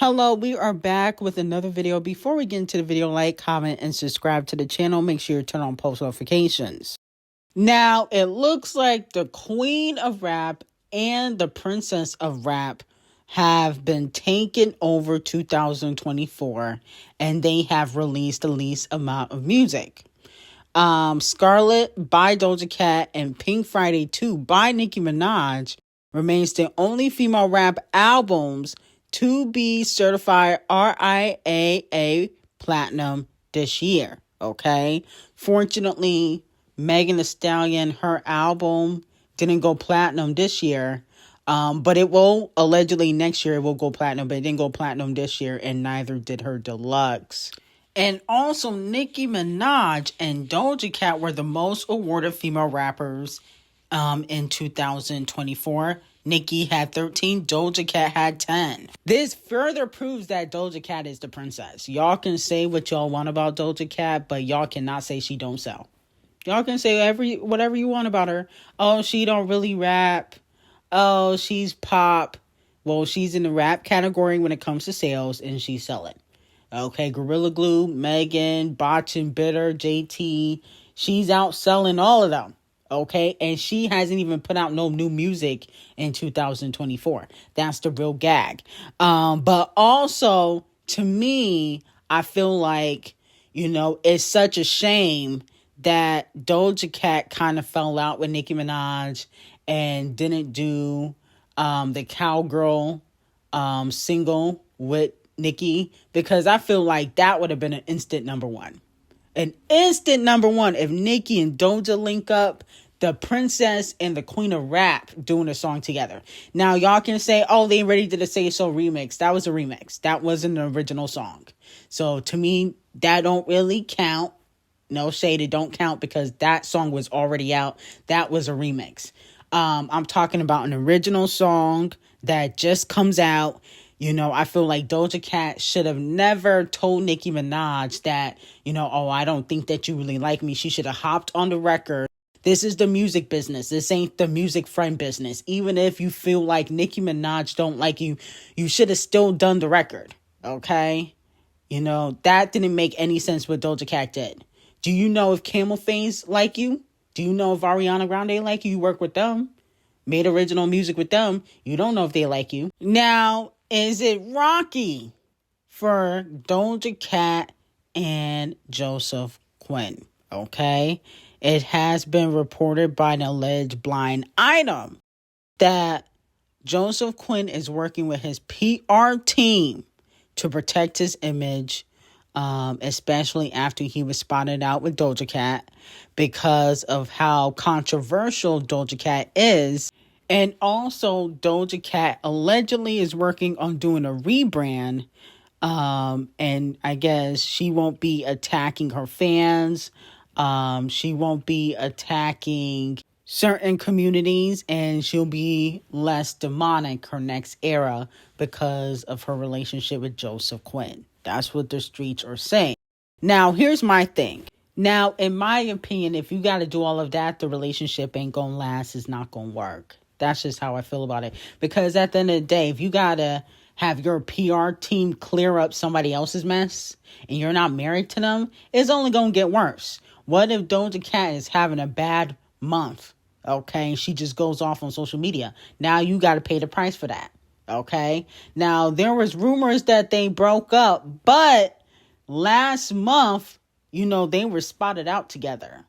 Hello, we are back with another video. Before we get into the video, like, comment, and subscribe to the channel. Make sure you turn on post notifications. Now, it looks like the queen of rap and the princess of rap have been taken over 2024, and they have released the least amount of music. Scarlet by Doja Cat and Pink Friday 2 by Nicki Minaj remains the only female rap albums to be certified RIAA Platinum this year, okay? Fortunately, Megan Thee Stallion, her album didn't go platinum this year, but it will, allegedly next year it will go platinum, but it didn't go platinum this year, and neither did her deluxe. And also, Nicki Minaj and Doja Cat were the most awarded female rappers in 2024. Nicki had 13, Doja Cat had 10. This further proves that Doja Cat is the princess. Y'all can say what y'all want about Doja Cat, but y'all cannot say she don't sell. Y'all can say whatever you want about her. Oh, she don't really rap. Oh, she's pop. Well, she's in the rap category when it comes to sales, and she's selling. Okay, Gorilla Glue, Megan, Botch and Bitter, JT. She's out selling all of them. Okay, and she hasn't even put out no new music in 2024. That's the real gag. But also, to me, I feel like, it's such a shame that Doja Cat kind of fell out with Nicki Minaj and didn't do the Cowgirl single with Nicki, because I feel like that would have been an instant number one. An instant number one if Nicki and Doja link up, the princess and the queen of rap doing a song together. Now, y'all can say, oh, they already did a Say So remix. That was a remix. That wasn't an original song. So, to me, that don't really count. No shade, it don't count because that song was already out. That was a remix. I'm talking about an original song that just comes out. I feel like Doja Cat should have never told Nicki Minaj that, oh, I don't think that you really like me. She should have hopped on the record. This is the music business. This ain't the music friend business. Even if you feel like Nicki Minaj don't like you, you should have still done the record. Okay? That didn't make any sense what Doja Cat did. Do you know if Camel Face like you? Do you know if Ariana Grande like you? You work with them. Made original music with them. You don't know if they like you. Now, is it rocky for Doja Cat and Joseph Quinn? Okay? It has been reported by an alleged blind item that Joseph Quinn is working with his PR team to protect his image, especially after he was spotted out with Doja Cat because of how controversial Doja Cat is. And also, Doja Cat allegedly is working on doing a rebrand. And I guess she won't be attacking her fans. She won't be attacking certain communities, and she'll be less demonic her next era because of her relationship with Joseph Quinn. That's what the streets are saying. Now, here's my thing. Now, in my opinion, if you got to do all of that, the relationship ain't gonna last. It's not gonna work. That's just how I feel about it. Because at the end of the day, if you got to have your PR team clear up somebody else's mess and you're not married to them, it's only going to get worse. What if Doja Cat is having a bad month, okay, and she just goes off on social media? Now you got to pay the price for that, okay? Now, there was rumors that they broke up, but last month, they were spotted out together,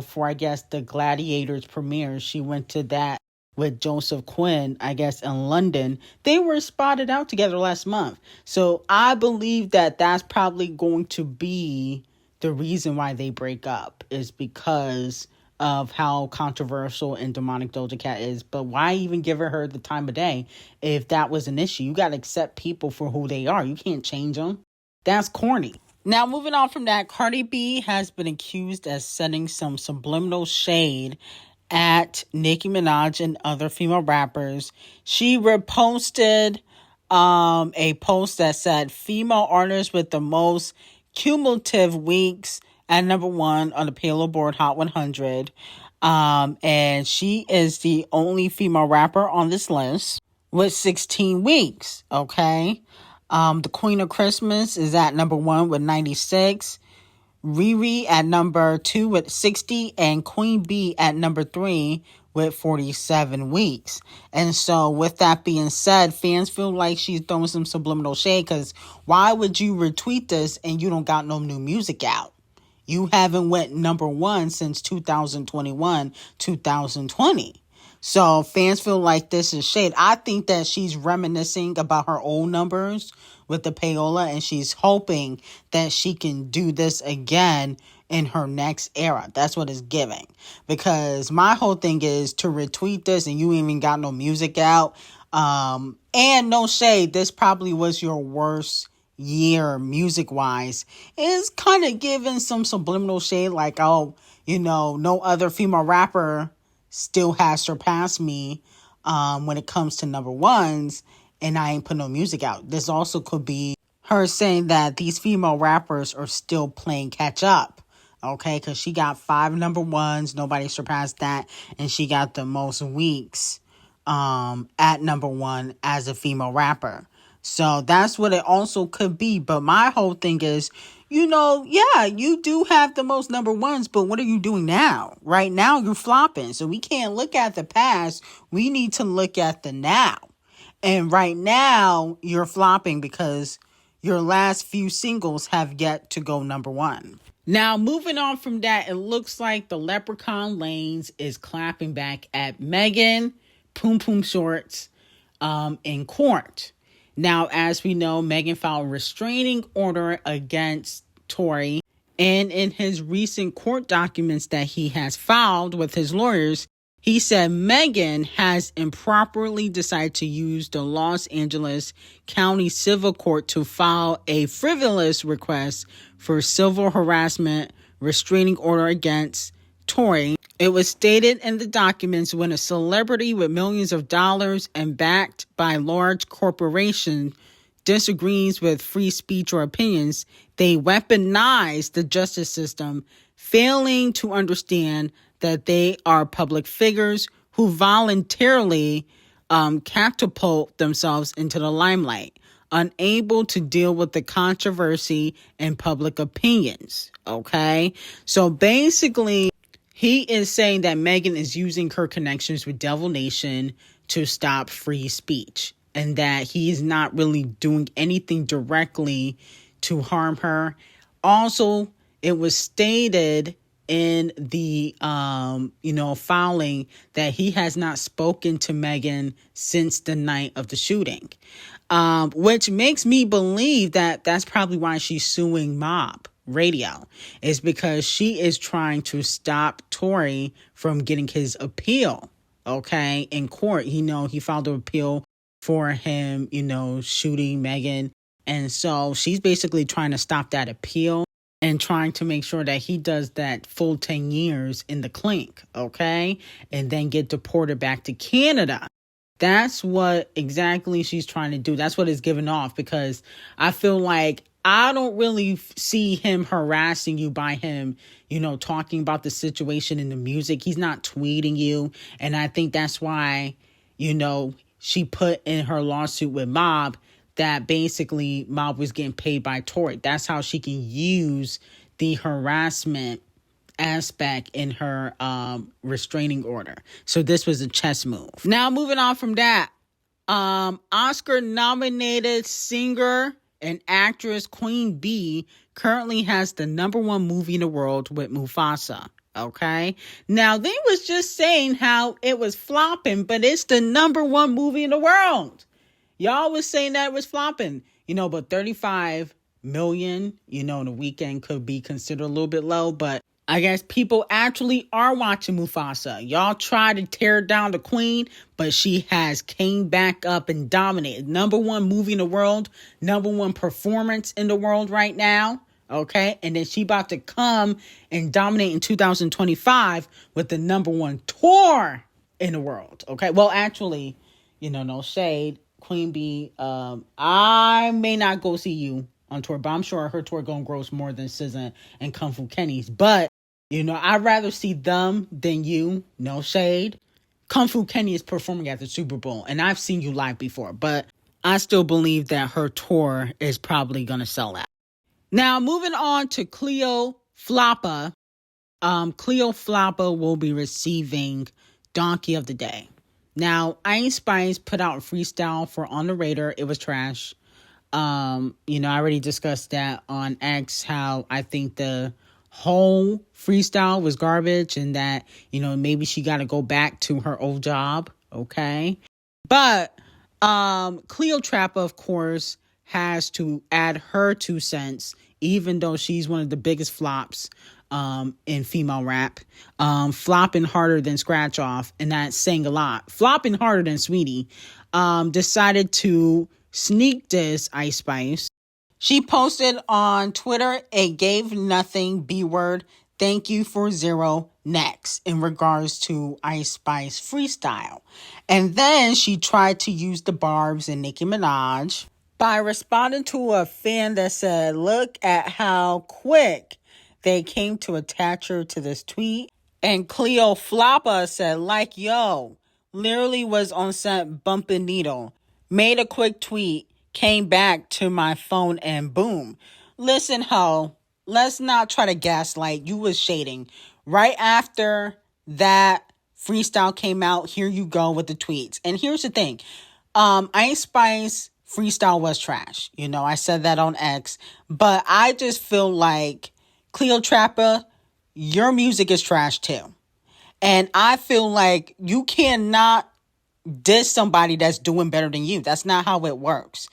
for, I guess, the Gladiators premiere. She went to that with Joseph Quinn, I guess, in London. They were spotted out together last month. So I believe that that's probably going to be the reason why they break up, is because of how controversial and demonic Doja Cat is. But why even give her the time of day if that was an issue? You got to accept people for who they are. You can't change them. That's corny. Now, moving on from that, Cardi B has been accused of sending some subliminal shade at Nicki Minaj and other female rappers. She reposted a post that said female artists with the most cumulative weeks at number one on the Billboard Hot 100. And she is the only female rapper on this list with 16 weeks. Okay. The Queen of Christmas is at number 1 with 96. Riri at number 2 with 60, and Queen B at number 3 with 47 weeks. And so with that being said, fans feel like she's throwing some subliminal shade, because why would you retweet this and you don't got no new music out? You haven't went number 1 since 2021, 2020. So fans feel like this is shade. I think that she's reminiscing about her old numbers with the payola, and she's hoping that she can do this again in her next era. That's what it's giving. Because my whole thing is to retweet this and you even got no music out. And no shade, this probably was your worst year music-wise. It's kind of giving some subliminal shade, like, oh, no other female rapper still has surpassed me when it comes to number ones, and I ain't put no music out. This also could be her saying that these female rappers are still playing catch up, okay? Because she got 5 number ones, nobody surpassed that, and she got the most weeks at number 1 as a female rapper. So that's what it also could be. But my whole thing is, yeah, you do have the most number ones, but what are you doing now? Right now, you're flopping. So we can't look at the past. We need to look at the now. And right now, you're flopping because your last few singles have yet to go number 1. Now, moving on from that, it looks like the Leprechaun Lanes is clapping back at Megan Poom Poom Shorts in court. Now, as we know, Megan filed a restraining order against Tory, and in his recent court documents that he has filed with his lawyers, he said Megan has improperly decided to use the Los Angeles County Civil Court to file a frivolous request for civil harassment restraining order against Tory. It was stated in the documents, when a celebrity with millions of dollars and backed by large corporations disagrees with free speech or opinions, they weaponize the justice system, failing to understand that they are public figures who voluntarily catapult themselves into the limelight, unable to deal with the controversy and public opinions. Okay? So basically, he is saying that Megan is using her connections with Devil Nation to stop free speech, and that he is not really doing anything directly to harm her. Also, it was stated in the, filing that he has not spoken to Megan since the night of the shooting, which makes me believe that that's probably why she's suing Mob Radio, is because she is trying to stop Tory from getting his appeal, okay, in court. He filed an appeal for him, shooting Megan. And so she's basically trying to stop that appeal and trying to make sure that he does that full 10 years in the clink, okay? And then get deported back to Canada. That's what exactly she's trying to do. That's what it's given off, because I feel like I don't really see him harassing you by him, talking about the situation in the music. He's not tweeting you. And I think that's why, she put in her lawsuit with Mob that basically Mob was getting paid by Tory. That's how she can use the harassment aspect in her restraining order. So this was a chess move. Now, moving on from that, Oscar-nominated singer and actress Queen B currently has the number 1 movie in the world with Mufasa. Okay. Now, they was just saying how it was flopping, but it's the number 1 movie in the world. Y'all was saying that it was flopping, but 35 million, in a weekend could be considered a little bit low, but I guess people actually are watching Mufasa. Y'all try to tear down the Queen, but she has came back up and dominated. Number 1 movie in the world, number 1 performance in the world right now. Okay. And then she about to come and dominate in 2025 with the number 1 tour in the world. Okay. Well, actually, no shade. Queen B, I may not go see you on tour, but I'm sure her tour gonna gross more than SZA and Kung Fu Kenny's. But, I'd rather see them than you. No shade. Kung Fu Kenny is performing at the Super Bowl, and I've seen you live before. But I still believe that her tour is probably going to sell out. Now, moving on to Cleotrapa. Cleotrapa will be receiving Donkey of the Day. Now, Icespxce put out a freestyle for On the Radar. It was trash. I already discussed that on X, how I think the whole freestyle was garbage and that, maybe she got to go back to her old job. Okay. But Cleotrapa, of course, has to add her 2 cents, even though she's one of the biggest flops in female rap. Flopping harder than Scratch Off, and that's saying a lot. Flopping harder than Sweetie. Decided to sneak diss Icespxce. She posted on Twitter a gave nothing B-word, thank you for zero, next, in regards to Icespxce freestyle. And then she tried to use the barbs in Ckiminaj by responding to a fan that said, look at how quick they came to attach her to this tweet. And Cleotrapa said, like, yo, literally was on set bumping needle. Made a quick tweet, came back to my phone, and boom. Listen, ho, let's not try to gaslight. You was shading. Right after that freestyle came out, here you go with the tweets. And here's the thing. Icespxce freestyle was trash. I said that on X. But I just feel like Cleotrapa, your music is trash too. And I feel like you cannot diss somebody that's doing better than you. That's not how it works.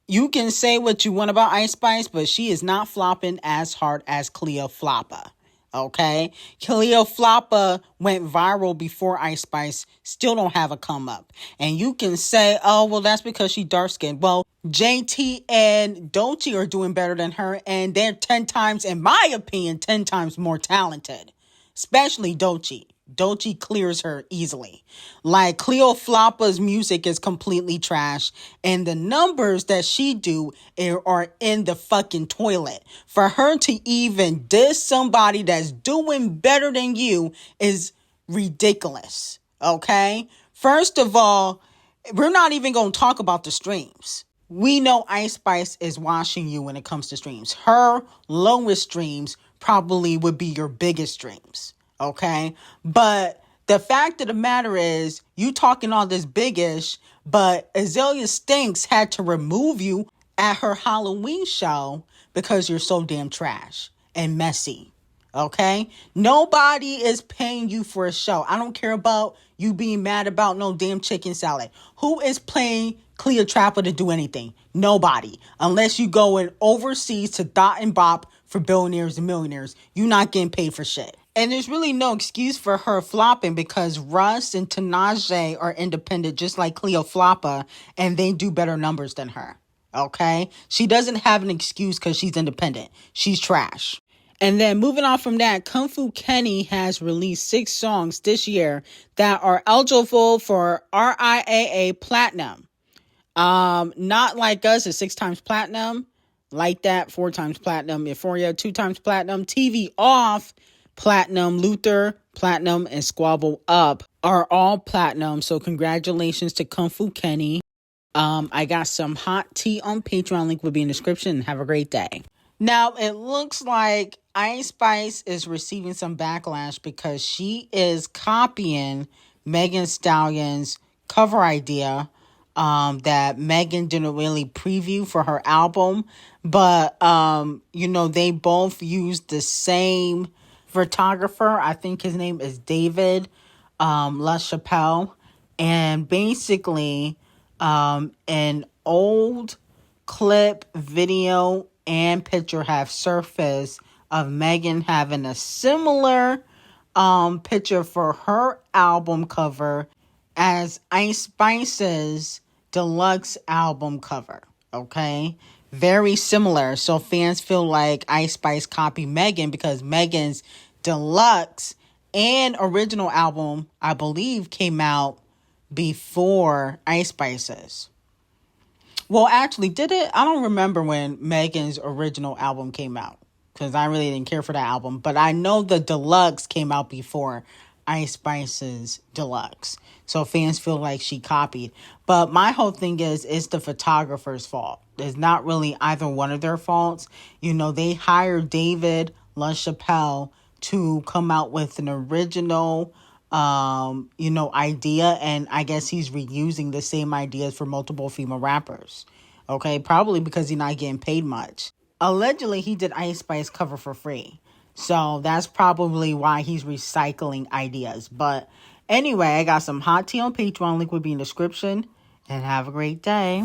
You can say what you want about Icespxce, but she is not flopping as hard as Cleotrapa. Okay? Cleotrapa went viral before Icespxce, still don't have a come up. And you can say, oh, well, that's because she dark skinned. Well, JT and D0JA are doing better than her, and they're 10 times, in my opinion, 10 times more talented. Especially D0JA. D0JA clears her easily. Like, Cleotrapa's music is completely trash, and the numbers that she do are in the fucking toilet. For her to even diss somebody that's doing better than you is ridiculous. Okay? First of all, we're not even going to talk about the streams. We know Icespxce is washing you when it comes to streams. Her lowest streams probably would be your biggest streams. Okay? But the fact of the matter is, you talking all this biggish, but Azalea Stinks had to remove you at her Halloween show because you're so damn trash and messy. Okay? Nobody is paying you for a show. I don't care about you being mad about no damn chicken salad. Who is paying Cleotrapa to do anything? Nobody. Unless you going overseas to Dot and Bop for billionaires and millionaires. You're not getting paid for shit. And there's really no excuse for her flopping because Russ and Tanaje are independent just like Cleotrapa, and they do better numbers than her. Okay? She doesn't have an excuse because she's independent. She's trash. And then moving on from that, Kung Fu Kenny has released 6 songs this year that are eligible for RIAA Platinum. Not Like Us is 6 times platinum. Like That 4 times platinum. Euphoria 2 times platinum. TV Off platinum. Luther platinum, and Squabble Up are all platinum. So congratulations to Kung Fu Kenny. I got some hot tea on Patreon. Link will be in the description. Have a great day. Now, it looks like Icespxce is receiving some backlash because she is copying Megan Thee Stallion's cover idea that Megan didn't really preview for her album. But, they both used the same photographer. I think his name is David LaChapelle. And basically, an old clip, video, and picture have surfaced of Megan having a similar picture for her album cover as Icespxce's deluxe album cover. Okay? Very similar. So fans feel like Icespxce copied Megan because Megan's deluxe and original album, I believe, came out before Icespxce's. Well, actually, did it? I don't remember when Megan's original album came out because I really didn't care for that album. But I know the deluxe came out before Icespxce's Deluxe. So fans feel like she copied. But my whole thing is, it's the photographer's fault. It's not really either one of their faults. You know, they hired David LaChapelle to come out with an original, idea. And I guess he's reusing the same ideas for multiple female rappers. Okay, probably because he's not getting paid much. Allegedly, he did Icespxce cover for free. So that's probably why he's recycling ideas. But anyway, I got some hot tea on Patreon. Link will be in the description. And have a great day.